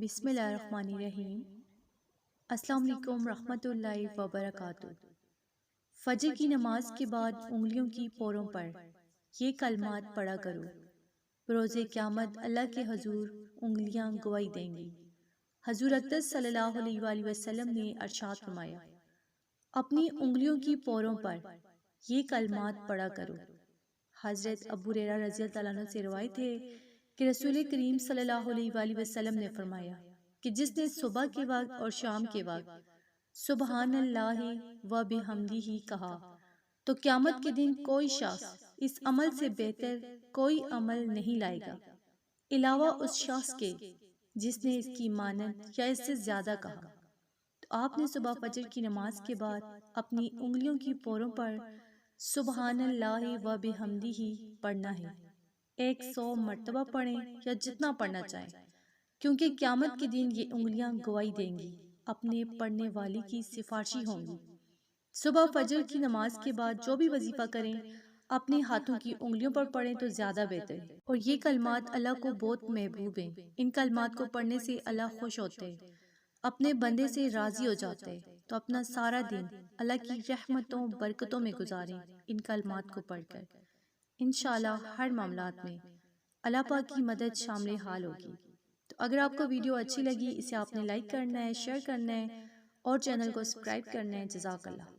بسم اللہ الرحمن الرحیم۔ السلام علیکم رحمۃ اللہ وبرکاتہ۔ فجر کی نماز کے بعد انگلیوں کی پوروں پر یہ کلمات پڑھا کرو۔ بروز قیامت اللہ کے حضور انگلیاں گواہی دیں گی۔ حضور اقدس صلی اللہ علیہ وآلہ وسلم نے ارشاد فرمایا، اپنی انگلیوں کی پوروں پر یہ کلمات پڑھا کرو۔ حضرت ابو ہریرہ رضی اللہ عنہ سے روایت ہے کہ رسول کریم صلی اللہ علیہ وآلہ وسلم نے فرمایا کہ جس نے صبح کے وقت اور شام کے وقت سبحان اللہ و بحمدہ کہا تو قیامت کے دن کوئی شخص اس عمل سے بہتر کوئی عمل نہیں لائے گا علاوہ اس شخص کے جس نے اس کی مانند یا اس سے زیادہ کہا۔ تو آپ نے صبح فجر کی نماز کے بعد اپنی انگلیوں کی پوروں پر سبحان اللہ و بحمدہ پڑھنا ہے۔ 100 مرتبہ پڑھیں یا جتنا پڑھنا چاہیں، کیونکہ قیامت کے دن یہ انگلیاں گواہی دیں گی، اپنے پڑھنے والی کی سفارشی ہوں گی۔ صبح فجر کی نماز کے بعد جو بھی وظیفہ کریں اپنے ہاتھوں کی انگلیوں پر پڑھیں تو زیادہ بہتر ہے، اور یہ کلمات اللہ کو بہت محبوب ہیں۔ ان کلمات کو پڑھنے سے اللہ خوش ہوتے ہیں، اپنے بندے سے راضی ہو جاتے ہیں۔ تو اپنا سارا دن اللہ کی رحمتوں برکتوں میں گزاریں ان کلمات کو پڑھ کر۔ انشاءاللہ ہر معاملات میں اللہ پاک کی مدد شامل حال ہوگی۔ تو اگر آپ کو ویڈیو اچھی لگی، اسے آپ نے لائک کرنا ہے، شیئر کرنا ہے اور چینل کو سبسکرائب کرنا ہے۔ جزاک اللہ۔